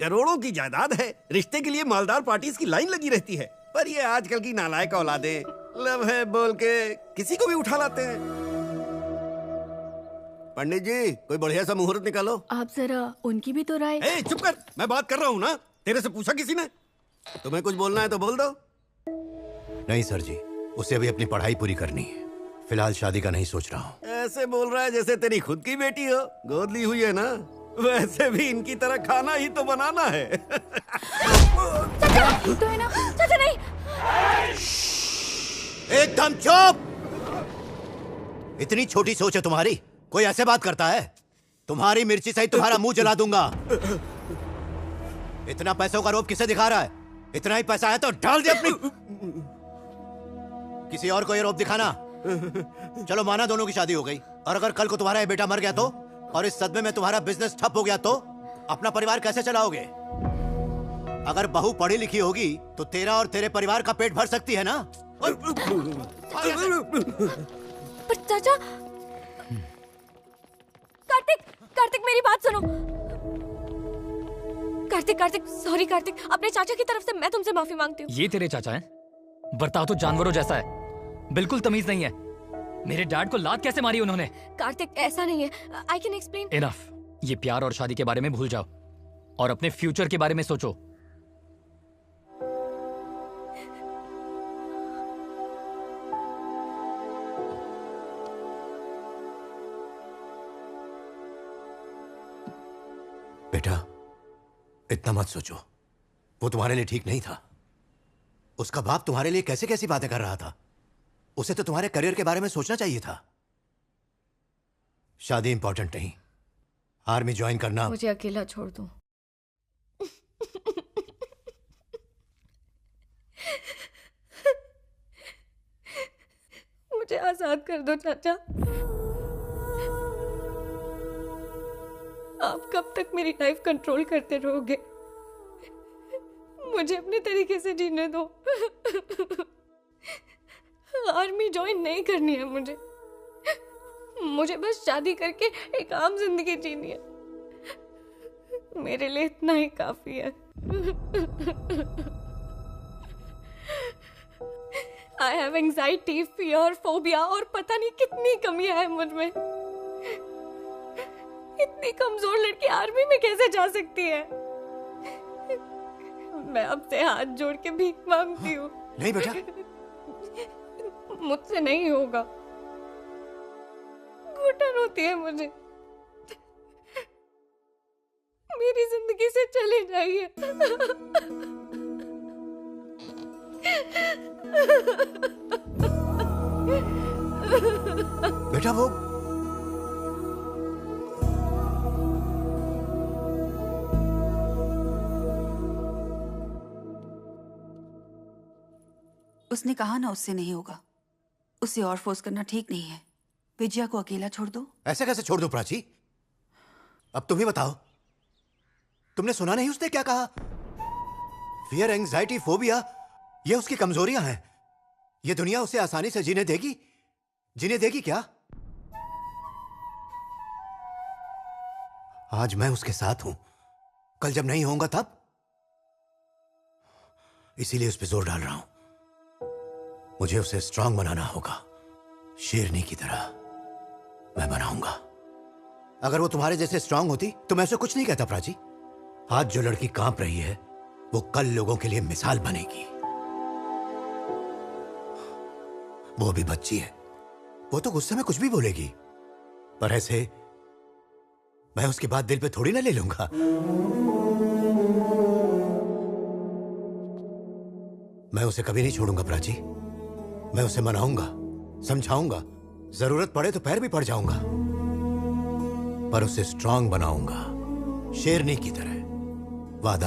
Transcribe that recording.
करोड़ों की जायदाद है, रिश्ते के लिए मालदार पार्टीज की लाइन लगी रहती है, पर ये आजकल की नालायक औलादे लव है बोल के किसी को भी उठा लाते हैं। पंडित जी, कोई बढ़िया सा मुहूर्त निकालो। आप जरा उनकी भी तो राय। चुप कर, मैं बात कर रहा हूँ ना। तेरे से पूछा किसी ने? तुम्हें कुछ बोलना है तो बोल दो। नहीं सर जी, उसे अभी अपनी पढ़ाई पूरी करनी है, फिलहाल शादी का नहीं सोच रहा हूँ। ऐसे बोल रहा है जैसे तेरी खुद की बेटी हो, गोद ली हुई है ना। वैसे भी इनकी तरह खाना ही तो बनाना है। चाचा, तो है ना? चाचा नहीं। एकदम चुप। इतनी छोटी सोच है तुम्हारी, कोई ऐसे बात करता है? तुम्हारी मिर्ची सहित तुम्हारा मुंह जला दूंगा। इतना पैसों का रोब किसे दिखा रहा है? इतना ही पैसा है तो डाल दे अपनी। किसी और को ये रोब दिखाना। चलो माना दोनों की शादी हो गई, और अगर कल को तुम्हारा ये बेटा मर गया तो, और इस सदमे में तुम्हारा बिजनेस ठप हो गया तो अपना परिवार कैसे चलाओगे? अगर बहू पढ़ी लिखी होगी तो तेरा और तेरे परिवार का पेट भर सकती है ना? पर चाचा, कार्तिक मेरी बात सुनो। कार्तिक सॉरी कार्तिक, अपने चाचा की तरफ से मैं तुमसे माफी मांगती हूँ। ये तेरे चाचा हैं? बर्ताव तो जानवरों जैसा है, बिल्कुल तमीज नहीं है। मेरे डैड को लात कैसे मारी उन्होंने? कार्तिक ऐसा नहीं है, आई कैन एक्सप्लेन। इनफ, ये प्यार और शादी के बारे में भूल जाओ और अपने फ्यूचर के बारे में सोचो। बेटा, इतना मत सोचो, वो तुम्हारे लिए ठीक नहीं था। उसका बाप तुम्हारे लिए कैसे कैसी बातें कर रहा था। उसे तो तुम्हारे करियर के बारे में सोचना चाहिए था। शादी इंपॉर्टेंट नहीं, आर्मी ज्वाइन करना। मुझे अकेला छोड़ दो। मुझे आजाद कर दो चाचा। आप कब तक मेरी लाइफ कंट्रोल करते रहोगे? मुझे अपने तरीके से जीने दो। आर्मी ज्वाइन नहीं करनी है मुझे बस शादी करके एक आम जिंदगी जीनी है। मेरे लिए इतना ही काफी है। I have anxiety, fear, phobia और पता नहीं कितनी कमियां है मुझ में। इतनी कमजोर लड़की आर्मी में कैसे जा सकती है? मैं आपसे हाथ जोड़ के भीख मांगती हूँ। नहीं बेटा, मुझसे नहीं होगा। घुटन होती है मुझे। मेरी जिंदगी से चले जाइए। बेटा वो उसने कहा ना उससे नहीं होगा। उसे और फोर्स करना ठीक नहीं है। विजया को अकेला छोड़ दो। ऐसे कैसे छोड़ दो प्राची? अब तुम ही बताओ, तुमने सुना नहीं उसने क्या कहा? फियर, एंजाइटी, फोबिया, ये उसकी कमजोरियां हैं। ये दुनिया उसे आसानी से जीने देगी? जीने देगी क्या? आज मैं उसके साथ हूं, कल जब नहीं होऊंगा तब? इसीलिए उस पर जोर डाल रहा हूं। मुझे उसे स्ट्रांग बनाना होगा, शेरनी की तरह मैं बनाऊंगा। अगर वो तुम्हारे जैसे स्ट्रांग होती तो मैं उसे कुछ नहीं कहता प्राची। आज जो लड़की कांप रही है वो कल लोगों के लिए मिसाल बनेगी। वो भी बच्ची है, वो तो गुस्से में कुछ भी बोलेगी, पर ऐसे मैं उसकी बात दिल पे थोड़ी ना ले लूंगा। मैं उसे कभी नहीं छोड़ूंगा प्राची। मैं उसे मनाऊंगा, समझाऊंगा, जरूरत पड़े तो पैर भी पड़ जाऊंगा, पर उसे स्ट्रांग बनाऊंगा, शेरनी की तरह। वादा